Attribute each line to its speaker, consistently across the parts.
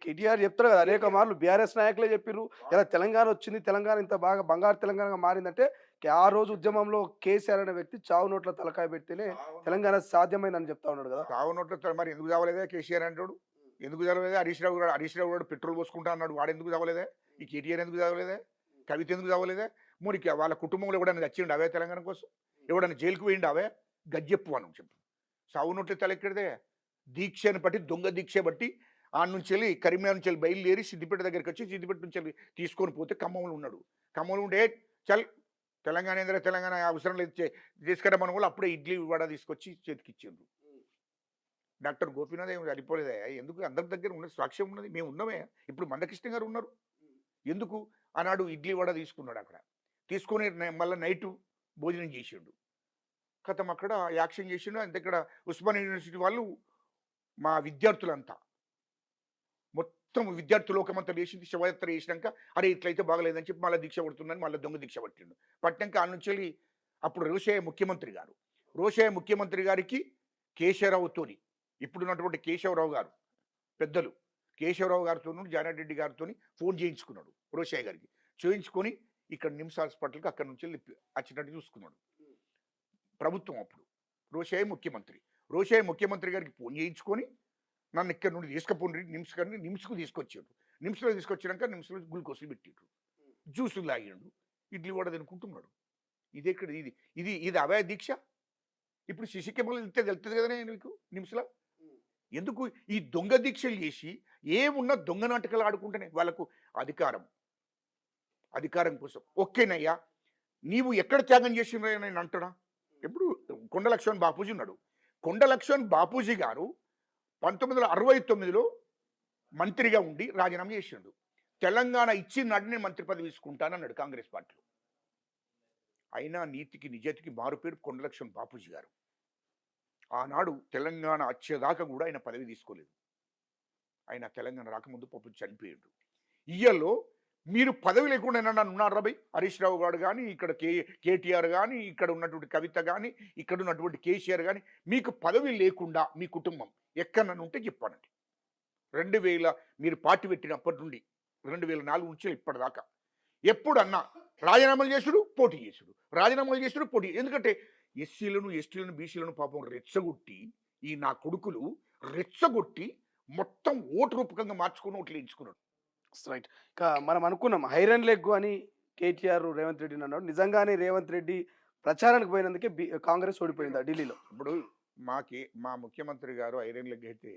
Speaker 1: కేటీఆర్ చెప్తారు కదా అనేక మార్లు బీఆర్ఎస్ నాయకులే చెప్పిర్రు. ఇలా తెలంగాణ వచ్చింది. తెలంగాణ ఇంత బాగా బంగారు తెలంగాణగా మారిందంటే ఆ రోజు ఉద్యమంలో కేసీఆర్ అనే వ్యక్తి చావు నోట్ల తలకాయ పెడితేనే తెలంగాణ సాధ్యమైందని చెప్తా ఉన్నాడు కదా!
Speaker 2: సావు నోట్లతో మరి ఎందుకు చావలేదా కేసీఆర్ అంటాడు? ఎందుకు చావలేదా? హరీష్ రావు గాడు పెట్రోల్ పోసుకుంటా అన్నాడు. వాడెందుకు చావలేదా? ఈ కేటీఆర్ ఎందుకు చావలేదా? కవిత ఎందుకు చావలేదా? మురికి వాళ్ళ కుటుంబంలో ఎవడన్నా చచ్చిండు అవే తెలంగాణ కోసం? ఎవడన్నా జైలుకి పోయిండు అవే? గజ్జెప్పు అని చెప్పు. సావు నోట్ల తలెక్కడిదే? దీక్షను బట్టి దొంగ దీక్ష బట్టి ఆడ నుంచి వెళ్ళి కరీంనగర్ నుంచి వెళ్ళి బయలుదేరి సిద్దిపేట దగ్గరికి వచ్చి సిద్దిపేట నుంచి వెళ్ళి తీసుకొని పోతే ఖమ్మంలో ఉన్నాడు. ఖమ్మంలో ఉంటే చల్ తెలంగాణ ఏంద్రా తెలంగాణ అవసరం లేదు తీసుకురమ్మని కూడా అప్పుడే ఇడ్లీ వడ తీసుకొచ్చి చేతికిచ్చిండ్రు. డాక్టర్ గోపీనాథ్ ఏమి సరిపోలేదా? ఎందుకు అందరి దగ్గర ఉన్న సాక్ష్యం ఉన్నది. మేము ఉన్నామే. ఇప్పుడు మందకృష్ణ గారు ఉన్నారు. ఎందుకు ఆనాడు ఇడ్లీ వడ తీసుకున్నాడు అక్కడ. తీసుకొని మళ్ళీ నైటు భోజనం చేసిండు. కథం అక్కడ యాక్షన్ చేసిండు. అంతే ఇక్కడ ఉస్మానియా యూనివర్సిటీ వాళ్ళు మా విద్యార్థులంతా మొత్తం విద్యార్థి లోకమంతా వేసింది. శివయాత్ర చేసినాక అరే ఇట్లయితే బాగలేదని చెప్పి మళ్ళీ దీక్ష పడుతుందని మళ్ళీ దొంగ దీక్ష పట్టిండు. పట్టినాక ఆ నుంచి వెళ్ళి అప్పుడు రోషయ్య ముఖ్యమంత్రి గారికి కేశవరావుతోని ఇప్పుడున్నటువంటి కేశవరావు గారు పెద్దలు కేశవరావు గారితో జానారెడ్డి గారితో ఫోన్ చేయించుకున్నాడు రోషయ్య గారికి. చేయించుకొని ఇక్కడ నిమ్స్ హాస్పిటల్కి అక్కడి నుంచి వెళ్ళి వచ్చినట్టు చూసుకున్నాడు ప్రభుత్వం. అప్పుడు రోషయ్య ముఖ్యమంత్రి గారికి ఫోన్ చేయించుకొని నన్ను ఇక్కడ నుండి తీసుకుపోండి నిమ్స్కు తీసుకొచ్చాడు. నిమ్స్లో తీసుకొచ్చినాక నిమ్స్లో గ్లూకోజులు పెట్టిండ్రు. జ్యూసులు తాగిండు. ఇడ్లీ కూడా తినుకుంటున్నాడు. ఇది ఎక్కడ ఇది ఇది ఇది అవే దీక్ష. ఇప్పుడు సీసీ కెమెరాలు వెళ్తే తెలుస్తుంది కదా నీకు నిమ్స్లో. ఎందుకు ఈ దొంగ దీక్షలు చేసి ఏమున్నా దొంగ నాటకాలు ఆడుకుంటేనే వాళ్ళకు అధికారం కోసం. ఓకేనయ్యా నీవు ఎక్కడ త్యాగం చేసినా నేను అంటున్నా. ఎప్పుడు కొండ లక్ష్మణ్ బాపూజీ ఉన్నాడు. కొండ లక్ష్మణ్ బాపూజీ గారు 1969లో మంత్రిగా ఉండి రాజీనామా చేసిండు. తెలంగాణ ఇచ్చిన నాటి నేను మంత్రి పదవి తీసుకుంటానన్నాడు కాంగ్రెస్ పార్టీలో. అయినా నీతికి నిజాతికి మారుపేరు కొండ లక్ష్మణ్ బాపూజీ గారు. ఆనాడు తెలంగాణ వచ్చేదాకా కూడా ఆయన పదవి తీసుకోలేదు. ఆయన తెలంగాణ రాకముందు పాపం చనిపోయాడు. ఇయ్యల్లో మీరు పదవి లేకుండా నన్ను ఉన్నారు రాబోయ్. హరీష్ రావు గారు కానీ ఇక్కడ కేటీఆర్ కానీ ఇక్కడ ఉన్నటువంటి కవిత కానీ ఇక్కడ ఉన్నటువంటి కేసీఆర్ కానీ మీకు పదవి లేకుండా మీ కుటుంబం ఎక్కడన్నా ఉంటే చెప్పానండి. 2000 మీరు పార్టీ పెట్టినప్పటి నుండి 2004 నుంచి ఇప్పటిదాకా ఎప్పుడన్నా రాజీనామాలు చేసుడు పోటీ చేసుడు. ఎందుకంటే ఎస్సీలను ఎస్టీలను బీసీలను పాపం రెచ్చగొట్టి ఈ నా కొడుకులు రెచ్చగొట్టి మొత్తం ఓటు రూపకంగా మార్చుకుని ఓట్లు వేయించుకున్నాడు.
Speaker 1: రైట్. ఇక మనం అనుకున్నాం ఐరన్ లెగ్ అని కేటీఆర్ రేవంత్ రెడ్డిని అన్నాడు. నిజంగానే రేవంత్ రెడ్డి ప్రచారానికి పోయినందుకే కాంగ్రెస్ ఓడిపోయిందా ఢిల్లీలో?
Speaker 2: ఇప్పుడు మా ముఖ్యమంత్రి గారు ఐరన్ లెగ్ అయితే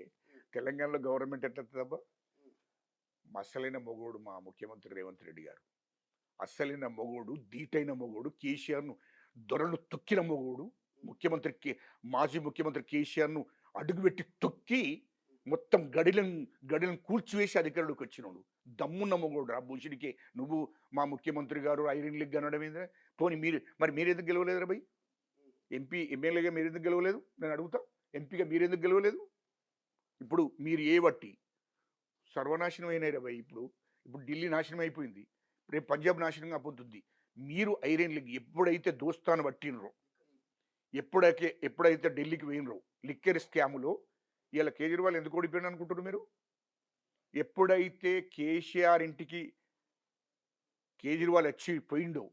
Speaker 2: తెలంగాణలో గవర్నమెంట్ ఎట్లబ్బా? అస్సలైన మొగోడు మా ముఖ్యమంత్రి రేవంత్ రెడ్డి గారు. అస్సలైన మొగోడు, దీటైన మొగోడు, కేసీఆర్ను దొరలు తొక్కిన మొగోడు. మాజీ ముఖ్యమంత్రి కేసీఆర్ను అడుగుపెట్టి తొక్కి మొత్తం గడిలను కూల్చివేసి అధికారులకు వచ్చినాడు. దమ్మున్న మొగోడు రా భూషుడికి. నువ్వు మా ముఖ్యమంత్రి గారు ఐరన్ లెగ్ అనడం ఏంద్రా? పోనీ మీరెందుకు గెలవలేదురా భయ్? ఎమ్మెల్యేగా మీరెందుకు గెలవలేదు? నేను అడుగుతా. ఎంపీగా మీరెందుకు గెలవలేదు? ఇప్పుడు మీరు ఏ బట్టి సర్వనాశనం అయినాయి రా భయ్. ఇప్పుడు ఢిల్లీ నాశనం అయిపోయింది. రేపు పంజాబ్ నాశనంగా పోతుంది. మీరు ఐరన్ లెగ్ ఎప్పుడైతే దోస్తాను పట్టినరో, ఎప్పుడైతే ఢిల్లీకి పోయినరో లిక్కర్ స్కాములో, ఇలా కేజ్రీవాల్ ఎందుకు ఓడిపోయాడు అనుకుంటున్నారు మీరు? ఎప్పుడైతే కేసీఆర్ ఇంటికి కేజ్రీవాల్ వచ్చి పోయిండో,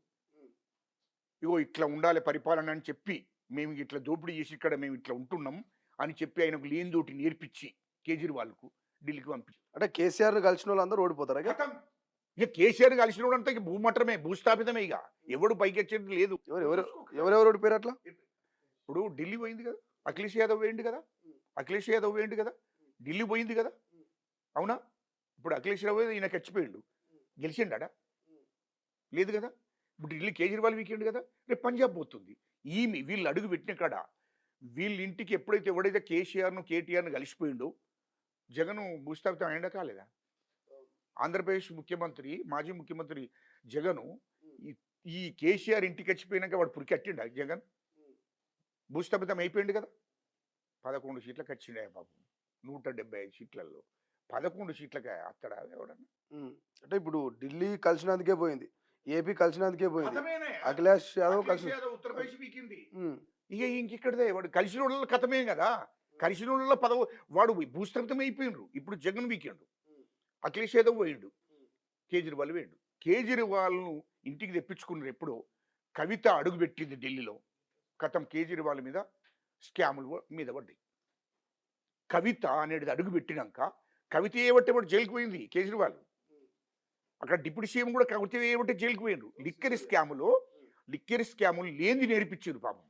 Speaker 2: ఇగో ఇట్లా ఉండాలి పరిపాలన అని చెప్పి మేము ఇట్లా దోపిడీ చేసి ఇక్కడ మేము ఇట్లా ఉంటున్నాం అని చెప్పి ఆయనకు లేనిదోటి నేర్పించి కేజ్రీవాల్కు ఢిల్లీకి పంపించి
Speaker 1: అంటే కేసీఆర్ కలిసిన వాళ్ళందరూ ఓడిపోతారు.
Speaker 2: ఇక కేసీఆర్ కలిసిన వాడు అంతా ఇక భూమట్టమే భూస్థాపితమే. ఇక ఎవడు పైకి వచ్చేది లేదు.
Speaker 1: ఎవరెవరు ఓడిపోయారు అట్లా?
Speaker 2: ఇప్పుడు ఢిల్లీ పోయింది కదా, అఖిలేష్ యాదవ్ వేయండి కదా, ఢిల్లీ పోయింది కదా, అవునా? ఇప్పుడు అఖిలేష్ యాదవ్ ఈయన చచ్చిపోయిండు, గెలిచిండా? లేదు కదా. ఇప్పుడు ఢిల్లీ కేజ్రీవాల్ వీకెండ్ కదా, రేపు పంజాబ్ పోతుంది. వీళ్ళు అడుగు పెట్టిన కాడ వీళ్ళ ఇంటికి ఎవడైతే కేసీఆర్ను కేటీఆర్ను కలిసిపోయిండో జగన్ భూస్థాపితం అయిందా కాలేదా? ఆంధ్రప్రదేశ్ మాజీ ముఖ్యమంత్రి జగను ఈ కేసీఆర్ ఇంటికి వచ్చిపోయినాక వాడు పురికి కట్టిండా జగన్? భూస్థాపితం అయిపోయింది కదా. 11 సీట్లకు వచ్చిండే పాపం. 175 సీట్లలో 11 సీట్లకి అత్తడా ఎవడన్నా?
Speaker 1: అంటే ఇప్పుడు ఢిల్లీ కలిసినందుకే పోయింది, ఏపీ కలిసినందుకే పోయింది, అఖిలేష్ యాదవ్
Speaker 2: ఉత్తరప్రదేశ్ వీకింది. ఇక ఇంకెక్కడదే వాడు కలిసిన వాళ్ళ కథమే కదా. కలిసిన వాళ్ళ వాడు భూస్థాపితం అయిపోయినరు. ఇప్పుడు జగన్ వీకెండు. అఖిలేష్ యాదవ్ పోయిండు, కేజ్రీవాల్ పోయిండు. కేజ్రీవాల్ను ఇంటికి తెప్పించుకున్నారు ఎప్పుడో. కవిత అడుగుపెట్టింది ఢిల్లీలో, కథం కేజ్రీవాల్ మీద స్కాములు మీద పడ్డాయి. కవిత అనేది అడుగు పెట్టినాక కవిత ఏబట్టే జైలుకి పోయింది కేజ్రీవాల్. అక్కడ డిప్యూటీ సీఎం కూడా కవిత ఏబట్టే జైలుకి పోయిండు. లిక్కర్ స్కాములు లేనిది నేర్పించారు పాపం.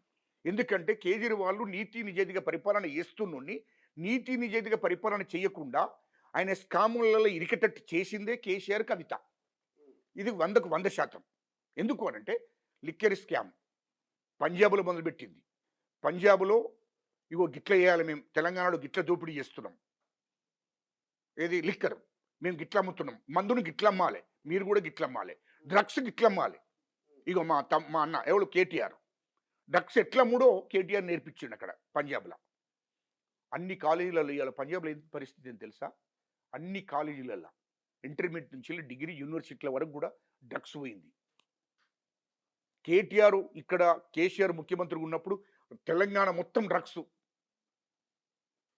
Speaker 2: ఎందుకంటే కేజ్రీవాల్ నీతి నిజాయితీగా పరిపాలన చేస్తున్నోడిని నీతి నిజాయితీగా పరిపాలన చేయకుండా ఆయన స్కాములలో ఇరికటట్టు చేసిందే కేసీఆర్, కవిత. ఇది 100కు 100%. ఎందుకు అనంటే లిక్కర్ స్కామ్ పంజాబ్లో మొదలుపెట్టింది. పంజాబ్లో ఇగో గిట్ల వేయాలి, మేము తెలంగాణలో గిట్ల దోపిడీ చేస్తున్నాం, ఏది లిక్కర్ మేము గిట్ల అమ్ముతున్నాం, మందును గిట్ల అమ్మాలి, మీరు కూడా గిట్ల అమ్మాలి, డ్రగ్స్ గిట్ల అమ్మాలి. ఇగో మా అన్న ఎవరు కేటీఆర్ డ్రగ్స్ ఎట్లా అమ్ముడో కేటీఆర్ నేర్పించిండు అక్కడ పంజాబ్లో. అన్ని కాలేజీలలో ఇవాళ పంజాబ్లో ఏం పరిస్థితి అని తెలుసా? అన్ని కాలేజీలలో ఇంటర్మీడియట్ నుంచి డిగ్రీ యూనివర్సిటీల వరకు కూడా డ్రగ్స్ పోయింది. కేటీఆర్ ఇక్కడ కేసీఆర్ ముఖ్యమంత్రిగా ఉన్నప్పుడు తెలంగాణ మొత్తం డ్రగ్స్,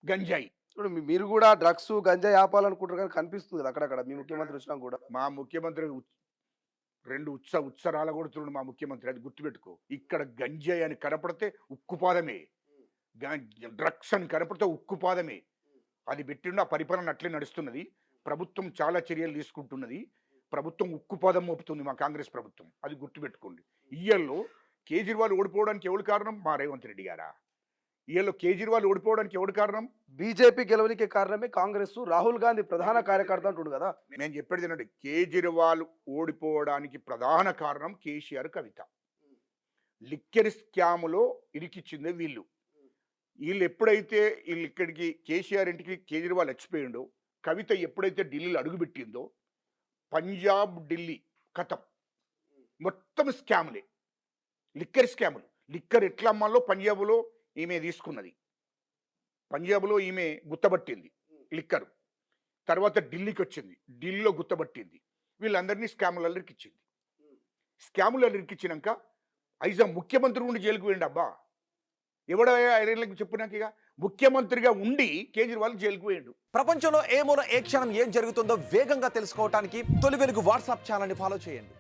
Speaker 2: గంజాయి.
Speaker 1: ఇప్పుడు మీరు కూడా డ్రగ్స్ గంజాయి ఆపాలనుకుంటారు కానీ కనిపిస్తుంది కదా అక్కడక్కడ మీ ముఖ్యమంత్రి వచ్చినా కూడా.
Speaker 2: మా ముఖ్యమంత్రి 2 ఉత్సరాల కొడుతున్నాడు మా ముఖ్యమంత్రి, అది గుర్తుపెట్టుకో. ఇక్కడ గంజాయి అని కనపడితే ఉక్కుపాదమే, డ్రగ్స్ అని కనపడితే ఉక్కుపాదమే. అది పెట్టిండు. ఆ పరిపాలన అట్లే నడుస్తున్నది. ప్రభుత్వం చాలా చర్యలు తీసుకుంటున్నది. ప్రభుత్వం ఉక్కుపాదం మోపుతుంది మా కాంగ్రెస్ ప్రభుత్వం, అది గుర్తుపెట్టుకోండి. ఇయ్యల్లో కేజ్రీవాల్ ఓడిపోవడానికి ఎవరు కారణం? మా రేవంత్ రెడ్డి గారా? ఇయ్యల్లో కేజ్రీవాల్ ఓడిపోవడానికి ఎవరు కారణం?
Speaker 1: బీజేపీ గెలవనికి కారణమే కాంగ్రెస్, రాహుల్ గాంధీ ప్రధాన కార్యకర్త అంటుడు కదా.
Speaker 2: నేను చెప్పేది ఏంటంటే కేజ్రీవాల్ ఓడిపోవడానికి ప్రధాన కారణం కేసీఆర్, కవిత. లిక్కర్ స్కాములో ఇరికిచ్చిందే వీళ్ళు. ఎప్పుడైతే వీళ్ళు ఇక్కడికి కేసీఆర్ ఇంటికి కేజ్రీవాల్ వచ్చిపోయిండో, కవిత ఎప్పుడైతే ఢిల్లీలో అడుగుపెట్టిందో, పంజాబ్ ఢిల్లీ కథం మొత్తం స్కాములే, లిక్కర్ స్కాములు. లిక్కర్ ఎట్లా అమ్మాలో పంజాబ్లో ఈమె తీసుకున్నది, పంజాబ్లో ఈమె గుత్తబట్టింది లిక్కరు. తర్వాత ఢిల్లీకి వచ్చింది, ఢిల్లీలో గుత్తబట్టింది. వీళ్ళందరినీ స్కాములలో ఇరికిచ్చింది. స్కాములలో ఇరికిచ్చినాక ఐజా ముఖ్యమంత్రి ఉండి జైలుకు పోయిండు. అబ్బా ఎవడో 5 ఏళ్ళకి చెప్పినాక ఇక ముఖ్యమంత్రిగా ఉండి కేజ్రీవాల్ జైలుకు పోయిండు.
Speaker 3: ప్రపంచంలో ఏ మూల ఏ క్షణం ఏం జరుగుతుందో వేగంగా తెలుసుకోవడానికి తొలి వెలుగు వాట్సాప్ ఛానల్ని ఫాలో చేయండి.